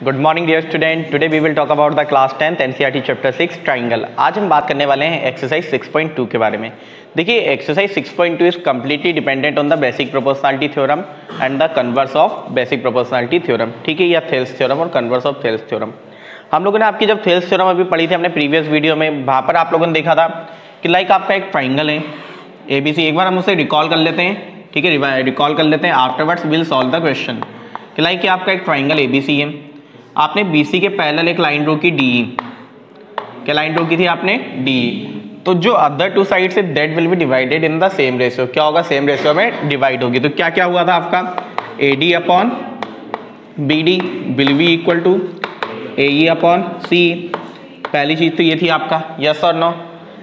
Good morning dear student. Today we will talk about the class 10th NCERT chapter 6 triangle. आज हम बात करने वाले हैं एक्सरसाइज 6.2 के बारे में। देखिए exercise 6.2 is completely dependent on the basic proportionality theorem and the converse of basic proportionality theorem. ठीक है, या थेल्स थ्योरम और कन्वर्स ऑफ थेल्स थ्योरम। हम लोगों ने आपकी जब थेल्स थ्योरम अभी पढ़ी थी हमने प्रीवियस वीडियो में, वहाँ पर आप लोगों ने देखा था कि लाइक आपका एक ट्राइंगल है ABC। एक बार हम उसे रिकॉल कर लेते हैं, ठीक है, रिकॉल कर लेते हैं। Afterwards will solve the question कि लाइक आपका एक ट्राइंगल ABC है, आपने BC के पैरेलल एक लाइन ड्रॉ की DE। क्या लाइन ड्रॉ की थी आपने? DE। तो जो अदर टू साइड से that will be divided in the same ratio. क्या होगा? सेम रेशियो में डिवाइड होगी। तो क्या क्या हुआ था आपका? AD upon BD will be equal to AE upon CE। पहली चीज तो ये थी आपका, यस और नो।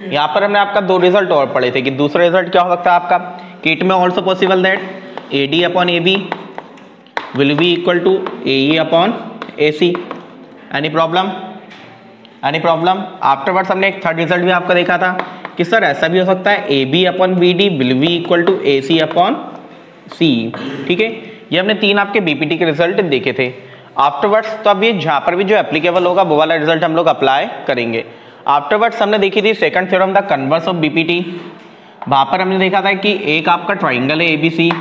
यहाँ पर हमने आपका दो रिजल्ट और पढ़े थे कि दूसरा रिजल्ट क्या हो सकता है आपका कि इट में also possible that AD upon AB will be equal to AE upon AC। Any problem? Any problem? Afterwards हमने एक थर्ड रिजल्ट भी आपका देखा था कि सर ऐसा भी हो सकता है AB upon BD will be equal to AC upon CE। ठीक है, ये हमने तीन आपके BPT के रिजल्ट देखे थे। आफ्टरवर्ड्स तो अब ये जहाँ पर भी जो एप्लीकेबल होगा वो वाला रिजल्ट हम लोग अप्लाई करेंगे। आफ्टरवर्ड्स हमने देखी थी second theorem the converse of BPT। वहाँ पर हमने देखा था कि एक आपका ट्राइंगल है ABC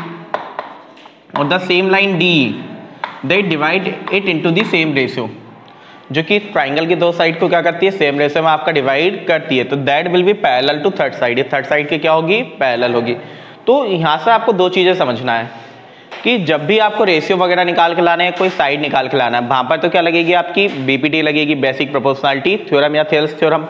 और the same line DE they divide it into the same ratio, जो कि ट्राइंगल की दो साइड को क्या करती है? सेम रेशियो में आपका डिवाइड करती है। तो that will be parallel to third side. ये थर्ड साइड की क्या होगी? पैरेलल होगी। तो यहाँ से आपको दो चीजें समझना है कि जब भी आपको रेशियो वगैरह निकाल के लाना है, कोई साइड निकाल के लाना है, वहां पर तो क्या लगेगी आपकी? BPT लगेगी, बेसिक प्रोपोर्शनलिटी थ्योरम या थेल्स थ्योरम।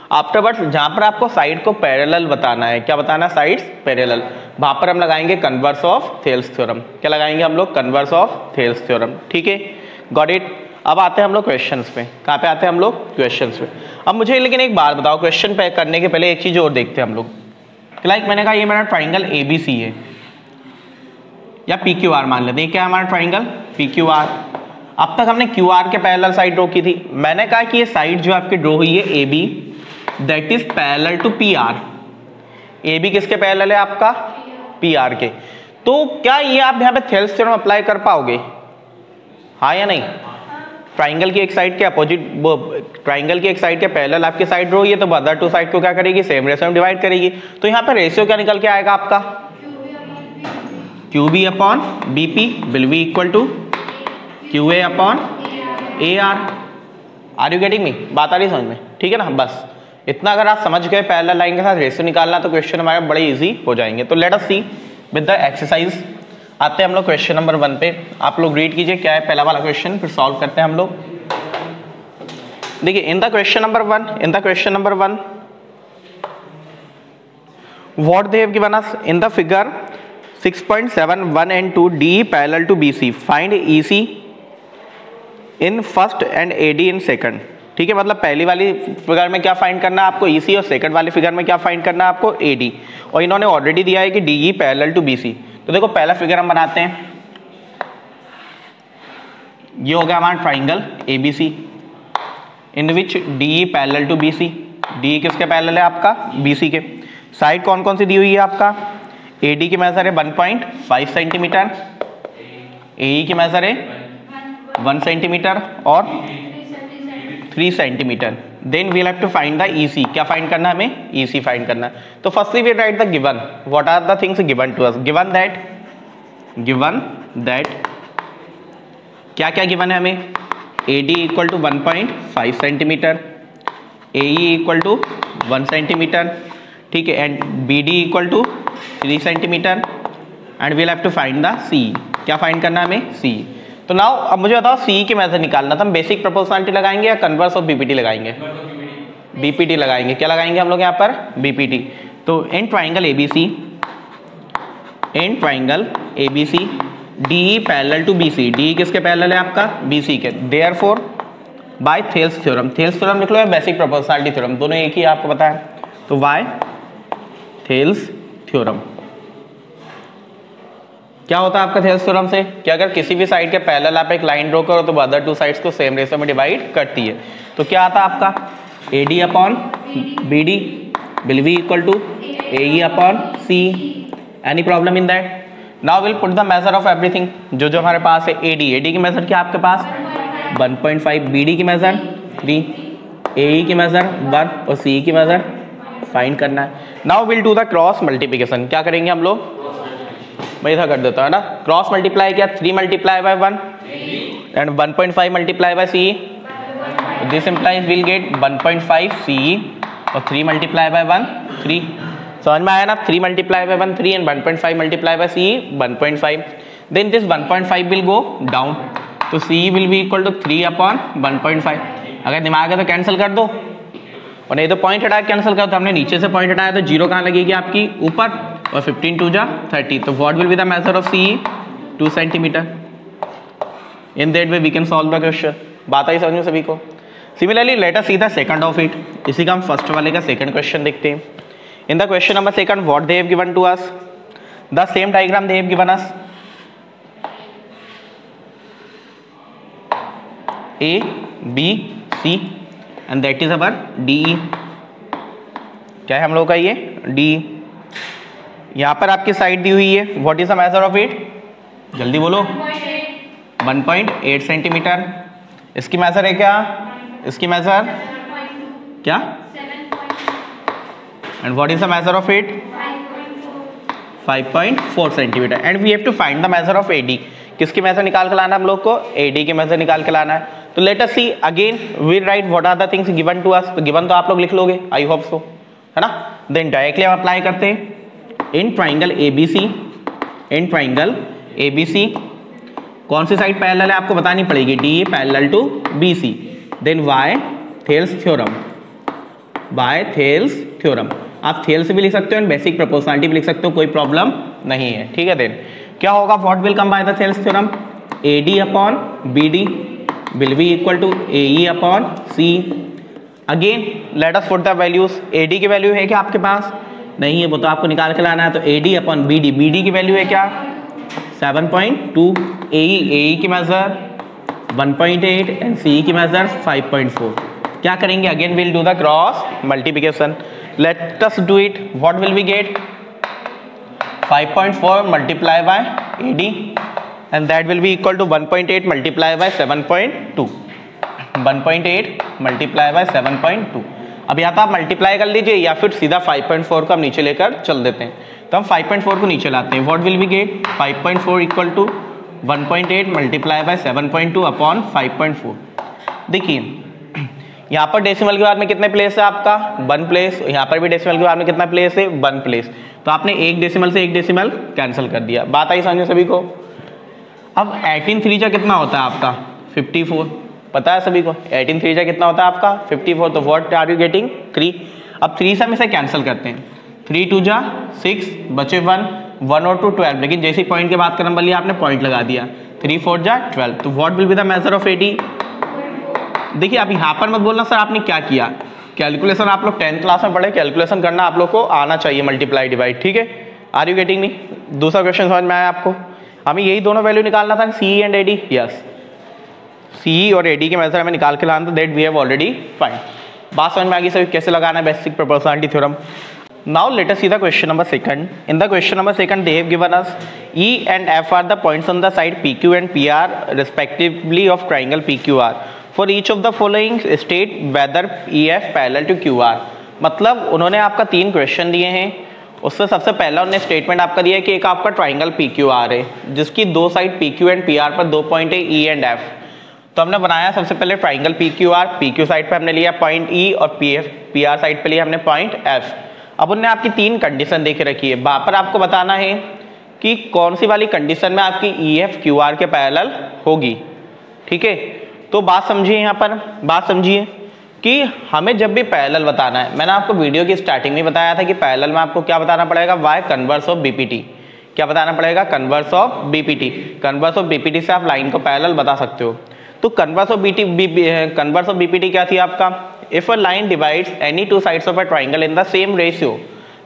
आफ्टरवर्ड्स जहां पर आपको साइड को पैरेलल बताना है, क्या बताना? साइड्स पैरेलल, वहां पर हम लगाएंगे कन्वर्स ऑफ थेल्स थ्योरम। क्या लगाएंगे हम लोग? Converse of Thales theorem. ठीक है, गॉट इट। अब आते हैं हम लोग क्वेश्चंस पे। कहाँ पे आते हैं हम लोग? क्वेश्चंस पे। अब मुझे लेकिन एक बात बताओ, क्वेश्चन पे करने के पहले एक चीज और देखते हैं हम लोग। लाइक मैंने कहा ये मेरा ट्राइंगल ABC है या PQR मान लेते हैं। क्या है हमारा ट्राइंगल? PQR। अब तक हमने QR के पैरेलल साइड ड्रॉ की थी। मैंने कहा कि ये साइड जो आपकी ड्रॉ हुई है AB that is parallel to PR। AB किसके पैरेलल है आपका? PR के। तो क्या ये आप यहाँ पे थेल्स थ्योरम अप्लाई कर पाओगे? हाँ या नहीं? ट्राइंगल की एक साइड के अपोजिट, ट्राइंगल की एक साइड के पैरेलल आपकी साइड ड्रॉ हुई है, तो अदर टू साइड को क्या करेगी? सेम रेशियो में डिवाइड करेगी। तो यहाँ पे रेशियो क्या निकल के आएगा आपका? QB upon BP will be equal to QA upon AR। Are you getting me? बात आ रही समझ में? ठीक है ना, बस इतना अगर आप समझ गए पैरेलल लाइन के साथ रेशियो निकालना तो क्वेश्चन हमारे बड़े इजी हो जाएंगे। तो let us see with the exercise. आते हैं हम लोग क्वेश्चन नंबर 1 पे। आप लोग रीड कीजिए क्या है पहला वाला क्वेश्चन, फिर सॉल्व करते हैं हम लोग। देखिए in the question number 1 what they have given us in the figure 6.7 1 and 2 DE parallel to BC, find EC in first and AD in second. ठीक है, मतलब पहली वाली फिगर में क्या फाइंड करना है आपको? EC, और सेकंड वाली फिगर में क्या फाइंड करना है आपको? AD। और इन्होंने ऑलरेडी दिया है कि DE पैरेलल टू BC। तो देखो पहला फिगर हम बनाते हैं। ये हो गया हमारा triangle ABC in which DE parallel to BC। DE किसके पैरेलल है आपका? BC के। साइड कौन कौन सी दी हुई है आपका? AD की मेजर है 1.5 सेंटीमीटर, AE की मेजर है 1 सेंटीमीटर और 3 centimetre. Then we have to find the EC। क्या फाइंड करना है हमें? EC फाइंड करना है। तो firstly we write the given. What are the things given to us? Given that क्या क्या गिवन है हमें? AD equal to 1.5 centimetre, AE equal to 1 centimetre, ठीक है, and BD equal to 3 centimetre and we have to find the CE। क्या find करना है हमें? CE। तो नाउ अब मुझे बताओ CE की मेथड निकालना था। हम बेसिक प्रोपोर्शनलिटी लगाएंगे या कन्वर्स ऑफ BPT लगाएंगे? BPT लगाएंगे। क्या लगाएंगे हम लोग यहाँ पर? BPT। तो in triangle ABC DE parallel to BC। DE किसके पैरेलल है आपका? BC के। Therefore by Thales theorem. Thales theorem लिख लो या बेसिक प्रोपोर्शनलिटी थ्योरम, दोनों एक ही आपको पता है। तो बाय थेल्स थ्योरम क्या होता है आपका थेल्स थ्योरम से? कि अगर किसी भी साइड के पैरेलल आप एक लाइन ड्रॉ करो तो अदर टू साइड्स को सेम रेशियो में डिवाइड करती है। तो क्या आता है आपका? AD upon BD will be equal to AE upon CE। Any problem in that? Now will put the measure of everything. जो जो हमारे पास है AD की मेजर क्या आपके पास? 1.5, BD की मेजर 3, AE की मेजर 1 और CE की मेजर फाइंड करना है। Now will do the cross multiplication. क्या करेंगे हम लोग, मैं इधर कर देता हूँ ना, क्रॉस मल्टीप्लाई किया 3 multiply by 1 and 1.5 multiply by CE, this implies will get 1.5 CE और 3 मल्टीप्लाई बाय 1 3। समझ में आया ना, 3 multiply by 1 3 and 1.5 multiply by CE 1.5। Then this 1.5 will go down, तो CE will be equal to 3 upon 1.5। अगर दिमाग है तो कैंसिल कर दो, और नहीं तो पॉइंट हटा के कैंसिल कर दो। हमने नीचे से पॉइंट हटाया तो जीरो कहाँ लगेगी आपकी, ऊपर, और 15 2 जा 30। तो what will be the measure of CE, 2 centimetre. In that way we can solve the question. बात आई समझ में सभी को। Similarly let us see the second of it. इसी का हम फर्स्ट वाले का सेकंड क्वेश्चन देखते हैं। In the question number second what they have given to us, the same diagram they have given us, A B C and that is our DE। क्या है हम लोग का ये DE। यहाँ पर आपकी साइड दी हुई है, what is the measure of it, जल्दी बोलो, 1.8 सेंटीमीटर। इसकी मेजर है क्या, इसकी मेजर क्या, and what is the measure of it, 5.4 centimetre. And we have to find the measure of AD। किसकी मेजर निकाल के लाना है हम लोग को, AD की मेजर निकाल के लाना है। तो let us see again we write what are the things given to us. तो गिवन तो आप लोग लिख लोगे, आई होप सो, है ना। देन डायरेक्टली हम अप्लाई करते हैं। इन ट्राइंगल ABC, इन ट्राइंगल ABC कौन सी साइड पैरेलल है आपको बतानी पड़ेगी, DE parallel to BC। Then by Thales theorem, by Thales theorem. आप थेल्स भी लिख सकते हो एंड बेसिक प्रोपोर्शनलिटी भी लिख सकते हो, कोई प्रॉब्लम नहीं है, ठीक है। देन क्या होगा, what will come by the Thales theorem, AD upon BD will be equal to AE upon CE। Again let us put the values. AD की वैल्यू है क्या आपके पास, नहीं है, वो तो आपको निकाल के लाना है। तो AD अपॉन BD, BD की वैल्यू है क्या 7.2, AE की मेजर 1.8 एंड CE की मेजर 5.4। क्या करेंगे, again will do the cross multiplication. Let us do it, what will we get, 5.4 multiply by AD and that will be equal to 1.8 multiply by 7.2, 1.8 multiply by 7.2। अब या तो आप multiply कर लीजिए या फिर सीधा 5.4 को हम नीचे लेकर चल देते हैं। तो हम 5.4 को नीचे लाते हैं। What will be get, 5.4 equal to 1.8 multiply by 7.2 upon 5.4। देखिए यहाँ पर डेसिमल के बाद में कितने प्लेस है आपका, 1 प्लेस। यहाँ पर भी डेसिमल के बाद में कितना प्लेस है, 1 प्लेस। तो आपने एक डेसिमल से एक डेसिमल कैंसिल कर दिया। बात आई समझ सभी को। अब 18 3 जा कितना होता है आपका, 54। पता है सभी को 18 3 जा कितना होता है आपका, 54। तो व्हाट आर यू गेटिंग, 3। अब 3 से हम इसे कैंसिल करते हैं, 3 2 जा 6, बचे 1, 1 और 2 12। लेकिन जैसे ही पॉइंट के बाद का नंबर लिया आपने पॉइंट लगा दिया, 3 4 जा 12। तो what will be the measure of AD। देखिए अब यहाँ पर मत बोलना सर आपने क्या किया, कैलकुलेशन आप लोग 10th क्लास में पढ़े, कैलकुलेशन करना आप लोग को आना चाहिए, मल्टीप्लाई डिवाइड, ठीक है। Are you getting me. दूसरा क्वेश्चन समझ में आया आपको, हमें यही दोनों वैल्यू निकालना था, CE and AD। Yes, CE और AD के मेजर हमें निकाल के लाना था, that we have already find. बात समझ में आ गई सभी, कैसे लगाना है basic proportionality theorem. Now let us see the question number second. In the question number second they have given us E and F are the points on the side PQ and PR respectively of triangle PQR. For each of the following state whether EF parallel to QR। मतलब उन्होंने आपका 3 question दिए हैं, उससे सबसे पहला उन्होंने statement आपका दिया है कि एक आपका ट्राइंगल PQR है जिसकी दो साइड PQ एंड PR पर 2 पॉइंट है E एंड F। तो हमने बनाया सबसे पहले ट्राइंगल PQR, PQ साइड पे हमने लिया पॉइंट E और PR साइड पे लिया हमने पॉइंट F। अब उन्होंने आपकी 3 कंडीशन दे के रखी है, वहाँ पर आपको बताना है कि कौन सी वाली कंडीशन में आपकी EF QR के पैरेलल होगी, ठीक है। तो बात समझिए, यहाँ पर बात समझिए कि हमें जब भी पैरेलल बताना है, मैंने आपको वीडियो की स्टार्टिंग में बताया था कि पैरेलल में आपको क्या बताना पड़ेगा, वाई कन्वर्स ऑफ BPT। क्या बताना पड़ेगा, converse of BPT। Converse of BPT से आप लाइन को पैरेलल बता सकते हो। तो कन्वर्स ऑफ BPT क्या थी आपका, if a line divides any 2 sides of a triangle in the same ratio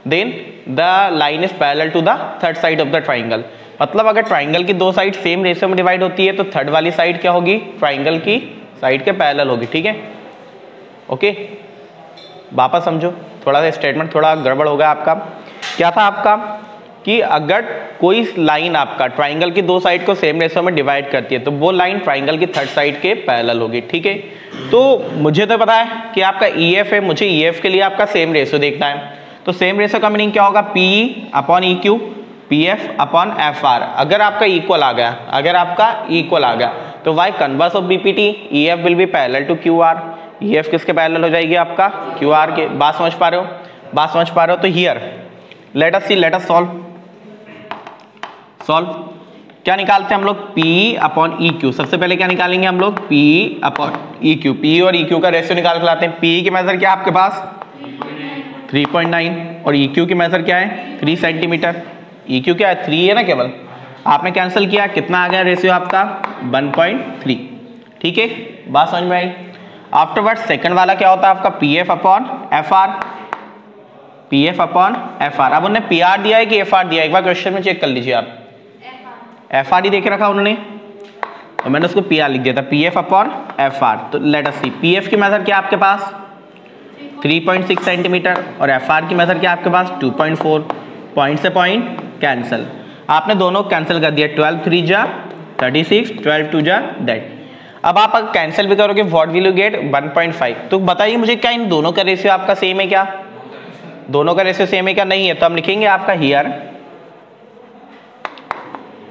then the line is parallel to the third side of the triangle. मतलब अगर ट्राइंगल की 2 साइड सेम रेशियो में divide होती है तो थर्ड वाली side क्या होगी, ट्राइंगल की साइड के पैरेलल होगी, ठीक है। ओके, वापस समझो, थोड़ा सा स्टेटमेंट थोड़ा गड़बड़ हो गया आपका। क्या था आपका, कि अगर कोई लाइन आपका ट्राइंगल की दो साइड को सेम रेशियो में डिवाइड करती है तो वो लाइन ट्राइंगल की थर्ड साइड के पैरेलल होगी। ठीक है, तो मुझे तो पता है कि आपका EF है, मुझे EF के लिए आपका सेम रेशियो देखना है। तो सेम रेशियो का मीनिंग क्या होगा? PE upon EQ, PF upon FR। अगर आपका इक्वल आ गया, अगर आपका इक्वल आ गया तो by converse of BPT, EF will be parallel to QR। EF किसके पैरेलल हो जाएगी? आपका QR के। बात समझ पा रहे हो? बात समझ पा रहे हो? तो here let us see, let us solve. क्या निकालते हैं हम लोग? PE upon EQ। सबसे पहले क्या निकालेंगे हम लोग? PE upon EQ। PE और EQ का रेशियो निकाल के लाते हैं। PE की मेजर क्या है आपके पास? 3.9 और EQ की मेजर क्या है? 3 सेंटीमीटर। EQ क्या है? 3 है ना केवल। आपने कैंसिल किया, कितना आ गया रेशियो आपका? 1.3। ठीक है, बात समझ में आई? आफ्टरवर्ड सेकंड वाला क्या होता है आपका? PF upon FR। PF upon FR। अब उन्होंने PR दिया है कि FR दिया है? एक बार क्वेश्चन में चेक कर लीजिए आप। FR ही देख रखा उन्होंने, तो मैंने उसको PR लिख दिया था, PF अपॉन FR। तो लेट अस सी, PF की मेजर क्या है आपके पास? 3.6 सेंटीमीटर और FR की मेजर क्या है आपके पास? 2.4। पॉइंट से पॉइंट कैंसिल, आपने दोनों कैंसिल कर दिया। 12 3 जा 36, 12 2 जा दैट। अब आप अगर कैंसिल भी करोगे व्हाट विल यू गेट? 1.5। तो बताइए मुझे, क्या इन दोनों का रेशियो आपका सेम है क्या? दोनों का रेशियो सेम है क्या? नहीं है, तो हम लिखेंगे आपका here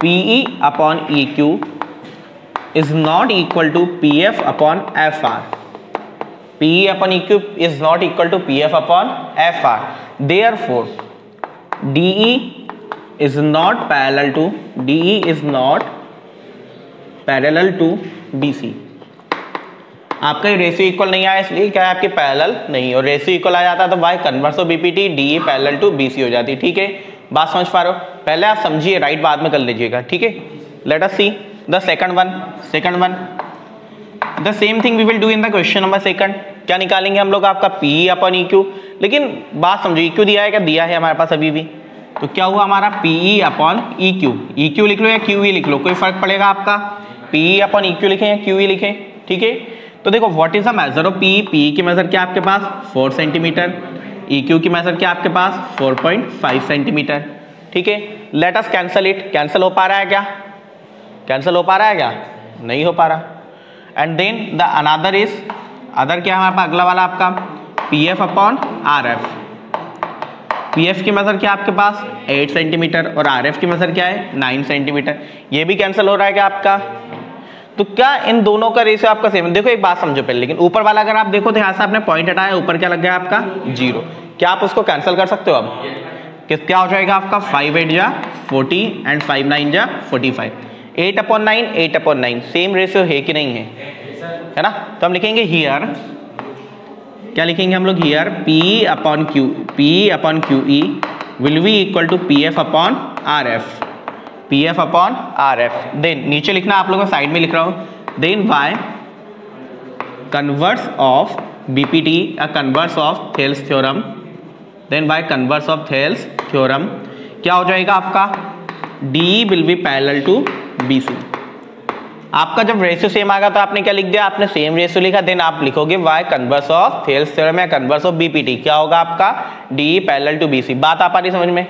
PE upon EQ is not equal to PF upon FR। PE upon EQ is not equal to PF upon FR. Therefore, DE is not parallel to BC. आपका रेशियो इक्वल नहीं आया, इसलिए क्या है आपके पैरेलल नहीं, और ratio equal आ जाता तो by converse of BPT, DE parallel to BC हो जाती। ठीक है, बात समझ पा रहे हो? पहले आप समझिए, राइट बाद में कर लीजिएगा। ठीक है, let us see the second one. The same thing we will do in the question number second. क्या निकालेंगे हम लोग? आपका PE अपॉन EQ। लेकिन बात समझो, EQ दिया है क्या? दिया है हमारे पास अभी भी। तो क्या हुआ हमारा? PE upon EQ। EQ लिख लो या QE लिख लो, कोई फर्क पड़ेगा आपका? PE अपॉन EQ लिखें या QE लिखें? ठीक है, तो देखो what is the measure of PE? PE की मेजर क्या आपके पास? 4 सेंटीमीटर। EQ की मेजर क्या आपके पास? 4.5 सेंटीमीटर। ठीक है, let us cancel it. Cancel हो पा रहा है क्या? कैंसिल हो पा रहा है क्या? नहीं हो पा रहा। And then the another is, other क्या है हमारे पास? अगला वाला आपका PF अपॉन RF। PF की मेजर क्या आपके पास? 8 सेंटीमीटर और RF की मेजर क्या है? 9 सेंटीमीटर। ये भी कैंसिल हो रहा है क्या आपका? तो क्या इन दोनों का रेशियो आपका सेम? देखो एक बात समझो पहले, लेकिन ऊपर वाला अगर आप देखो तो यहाँ से आपने पॉइंट हटाया, ऊपर क्या लग गया आपका? 0। क्या आप उसको कैंसिल कर सकते हो? अब क्या हो जाएगा आपका? 5 8 जा 40 एंड 5 9 जा 45। 8 अपॉन 9, 8 अपॉन 9 सेम रेशियो है कि नहीं है ना? तो हम लिखेंगे हियर, क्या लिखेंगे हम लोग? Here PE upon QE will be equal to PF upon RF। PF upon RF। Then नीचे लिखना आप लोगों को, साइड में लिख रहा हूं, then by converse of BPT converse of Thales theorem. Then by converse of Thales theorem क्या हो जाएगा आपका? DE will be parallel to BC। आपका जब रेशियो सेम आएगा तो आपने क्या लिख दिया? आपने सेम रेशियो लिखा। देन आप लिखोगे by converse of Thales theorem या कन्वर्स ऑफ BPT। क्या होगा आपका? DE parallel to BC। बात आ पा रही समझ में?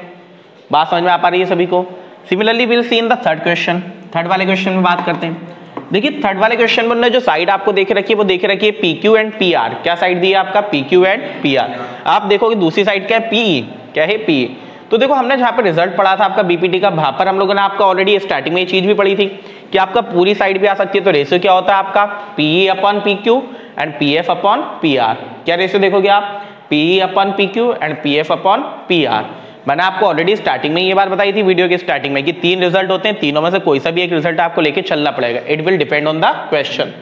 बात समझ में आ पा रही है सभी को? Similarly will see in the third question. Third वाले क्वेश्चन में बात करते हैं। देखिए थर्ड वाले क्वेश्चन में जो साइड आपको देख रखी है वो देख रखी है PQ एंड PR। क्या साइड दी है आपका? PQ and PR। आप देखोगे दूसरी साइड क्या है? PE। क्या है? PE। तो देखो हमने जहाँ पे रिजल्ट पढ़ा था आपका BPT का, वहां पर हम लोगों ने आपका ऑलरेडी स्टार्टिंग में ये चीज भी पढ़ी थी कि आपका पूरी साइड भी आ सकती है। तो रेशियो क्या होता है आपका? PE upon PQ and PF upon PR। क्या रेशियो देखोगे आप? PE upon PQ and PF upon PR। मैंने आपको ऑलरेडी स्टार्टिंग में ये बात बताई थी वीडियो के स्टार्टिंग में कि 3 रिजल्ट होते हैं, तीनों में से कोई सा भी एक रिजल्ट आपको लेके चलना पड़ेगा। It will depend on the question.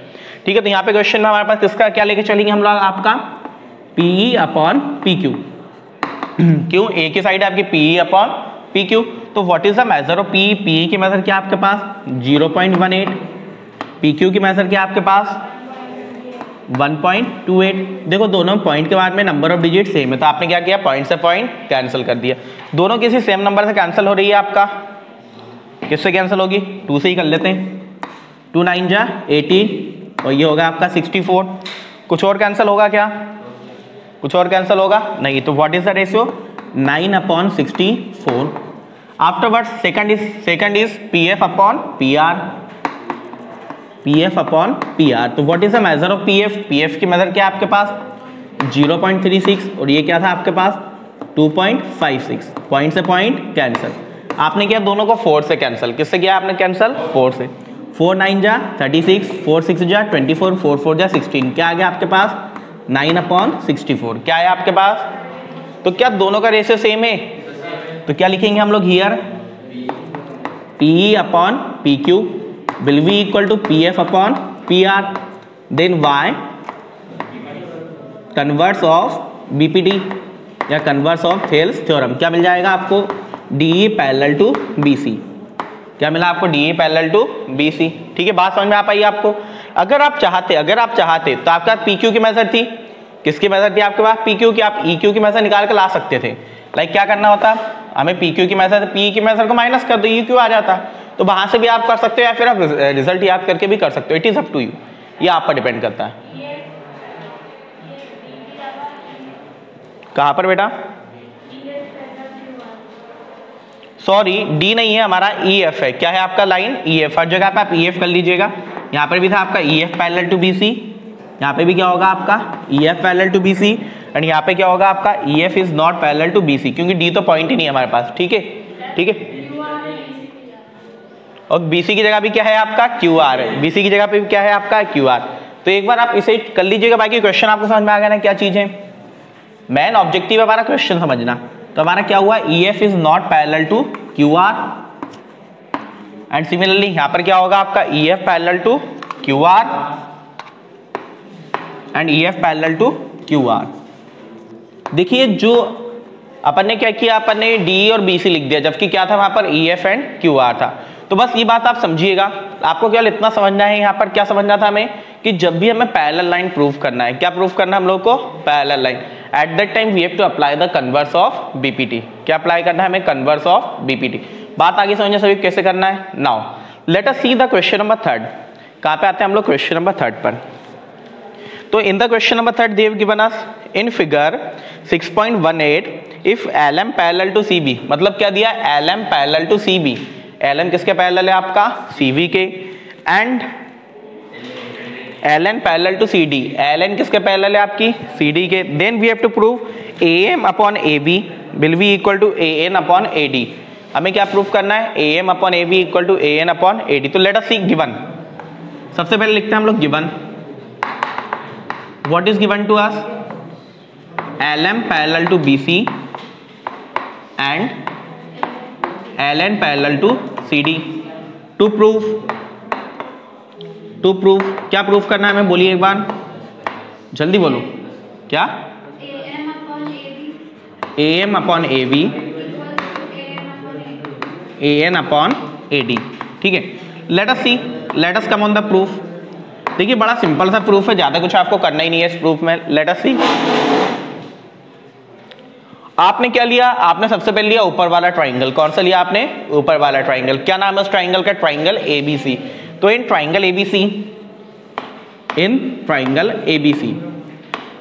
ठीक है, तो यहाँ पे क्वेश्चन में हमारे पास किसका क्या लेके चलेंगे हम लोग? आपका PE अपॉन PQ। क्यों? एक ही साइड है आपकी PE अपॉन PQ। तो what is the measure of PE? PE की मेजर क्या आपके पास? 0.18। PQ की मेजर क्या आपके पास? 1.28। देखो दोनों पॉइंट के बाद में नंबर ऑफ डिजिट सेम है, तो आपने क्या किया? पॉइंट से पॉइंट कैंसिल कर दिया। दोनों किसी सेम नंबर से कैंसिल हो रही है आपका। किससे कैंसिल होगी? 2 से ही कर लेते हैं। 2 9 जा 18 और ये होगा आपका 64। कुछ और कैंसिल होगा क्या? कुछ और कैंसिल होगा? नहीं। तो what is the ratio? 9 upon 64। Afterwards second is PF upon PR, PF upon PR. तो what is the measure of PF? PF की मेजर क्या है आपके पास 0.36 और ये क्या था आपके पास 2.56। पॉइंट से पॉइंट कैंसिल। आपने किया दोनों को 4 से कैंसिल। किससे किया आपने कैंसिल? 4 से। 4 9 जा 36, 4 6 जा 24, 4 4 जा 16। क्या आ गया आपके पास 9/64। क्या है आपके पास? तो क्या दोनों का रेशियो सेम है? तो क्या लिखेंगे हम लोग here P upon PQ will be equal to PF upon PR, then Y converse of BPD या कन्वर्स ऑफ थेल्स थ्योरम। क्या मिल जाएगा आपको? DE parallel to BC। क्या मिला आपको? DE parallel to BC। ठीक है, बात समझ में आ पाई आपको? अगर आप चाहते तो आपके पास PQ की मेथड थी। किसकी मेथड थी आपके पास? PQ की। आप EQ की मेथड निकाल के ला सकते थे। लाइक क्या करना होता? हमें PQ की मेथड, P की मेथड को माइनस कर दो, EQ आ जाता। तो वहां से भी आप कर सकते हो या फिर आप रिजल्ट याद करके भी कर सकते हो। It is up to you, ये आप पर डिपेंड करता है। कहां पर बेटा? सॉरी, डी नहीं है हमारा, EF है। क्या है आपका लाइन? EF। हर जगह पे आप EF कर लीजिएगा। यहाँ पर भी था आपका EF पैरेलल टू BC, यहाँ पे भी क्या होगा आपका EF parallel to BC, and यहाँ पे क्या होगा आपका EF is not parallel to BC, क्योंकि D तो पॉइंट ही नहीं है हमारे पास। ठीक है, ठीक है। और BC की जगह भी क्या है आपका QR है। BC की जगह पे भी क्या है आपका QR। तो एक बार आप इसे कर लीजिएगा। बाकी क्वेश्चन आपको समझ में आ गया ना क्या चीज है? मेन ऑब्जेक्टिव हमारा क्वेश्चन समझना। तो हमारा क्या हुआ? EF is not parallel to QR, and similarly यहां पर क्या होगा आपका EF parallel to QR and EF parallel to QR। देखिए जो अपन ने क्या किया, अपन ने DE और BC लिख दिया, जबकि क्या था वहां पर EF एंड QR था। तो बस ये बात आप समझिएगा। आपको केवल इतना समझना है, यहाँ पर क्या समझना था हमें कि जब भी हमें पैरेलल लाइन प्रूव करना है, क्या प्रूव करना है हम लोग को? Parallel line. At that time we have to apply the converse of BPT। क्या अप्लाई करना है हमें? Converse of BPT। बात आगे समझना सभी कैसे करना है। Now let us see the question number 3। कहाँ पे आते हैं हम लोग? क्वेश्चन नंबर 3 पर। तो इन the question number 3 they have given us in figure 6.18 if LM parallel to CB। मतलब क्या दिया? LM parallel to CB। LM किसके पैरेलल है आपका? CV के। And LN parallel to CD। LN किसके पैरेलल है आपकी? CD के। Then we have to prove AM upon AB will be equal to AN upon AD। हमें क्या प्रूव करना है? AM upon AB equal to AN upon AD। तो let us see given. सबसे पहले लिखते हैं हम लोग given. What is given to us? LM parallel to BC and LN parallel to CD। To prove क्या प्रूव करना है हमें? बोलिए एक बार, जल्दी बोलो। क्या? AM upon AB AN upon AD। ठीक है, let us see, let us come on the proof. देखिए बड़ा सिंपल सा प्रूफ है, ज्यादा कुछ आपको करना ही नहीं है इस प्रूफ में। लेट अस सी। आपने क्या लिया? आपने सबसे पहले लिया ऊपर वाला ट्राइंगल। कौन सा लिया आपने? ऊपर वाला ट्राइंगल। क्या नाम है उस ट्राइंगल का? Triangle ABC। तो इन ट्राइंगल ABC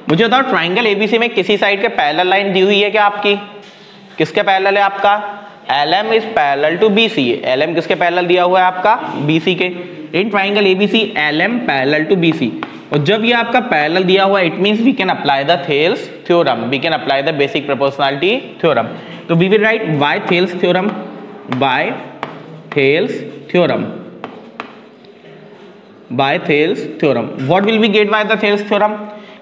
मुझे बताओ, ट्राइंगल ABC में किसी साइड के पैरेलल लाइन दी हुई है क्या आपकी? किसके पैरेलल है आपका? LM is parallel to BC। LM किसके पैरेलल दिया हुआ है आपका? BC के। In triangle ABC LM parallel to BC। और जब ये आपका पैरेलल दिया हुआ, it means we can apply the Thales theorem, we can apply the basic proportionality theorem. तो we will write by Thales theorem, by Thales theorem, by Thales theorem. What will be get by the Thales theorem?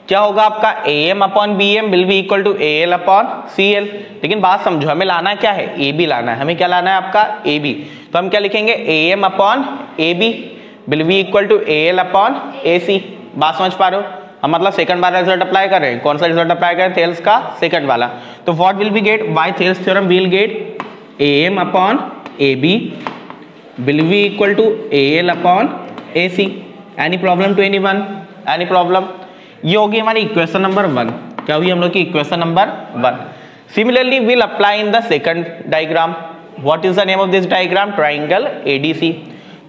क्या होगा आपका? AM upon BM will be equal to AL upon CL। लेकिन बात समझो, हमें लाना क्या है? AB लाना है। हमें क्या लाना है आपका? AB। तो हम क्या लिखेंगे? AM upon AB will be equal to AL upon AC। बात समझ पा रहे हो? हम मतलब सेकंड वाला रिजल्ट अप्लाई कर रहे हैं। कौन सा रिजल्ट अप्लाई कर रहे हैं? थेल्स का सेकंड वाला। तो what will be get by Thales theorem? We will get AM upon AB will be equal to AL upon AC। Any problem to anyone? Any problem? ये होगी हमारी इक्वेशन नंबर 1। क्या हुई हम लोग की? Equation number 1। Similarly will apply in the second diagram. What is the name of this diagram? Triangle ADC।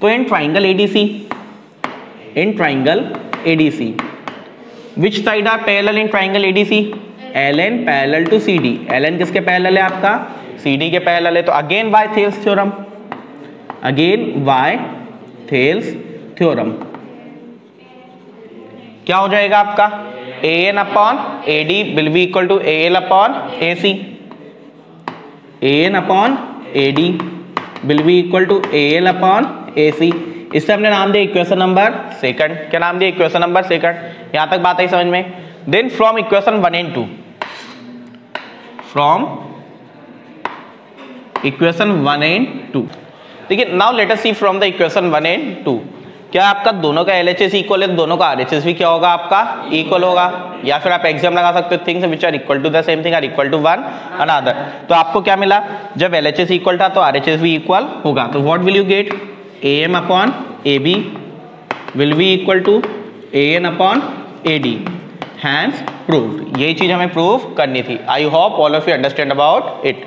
तो in triangle ADC which side are parallel in triangle ADC? LN parallel to CD। LN किसके parallel है आपका? C D के parallel है, तो again by Thales theorem, again by Thales theorem क्या हो जाएगा आपका A N upon A D will be equal to A L upon A C, A N upon A D will be equal to A L upon A C. इससे हमने नाम दिया equation number second. क्या नाम दिया? Equation number second. यहां तक बात आई समझ में? Then from equation 1 and 2, from equation 1 and 2, ठीक है। Now let us see from the equation 1 and 2, क्या आपका दोनों का LHS इक्वल है, दोनों का RHS भी क्या होगा आपका इक्वल होगा, या फिर आप एग्जाम लगा सकते हो things which are equal to the same thing are equal to one another. तो आपको क्या मिला? जब LHS इक्वल था तो RHS भी इक्वल होगा। तो what will you get? AM upon AB will be equal to AN upon AD, hence proved. यही चीज हमें प्रूव करनी थी। I hope all of you understand about it.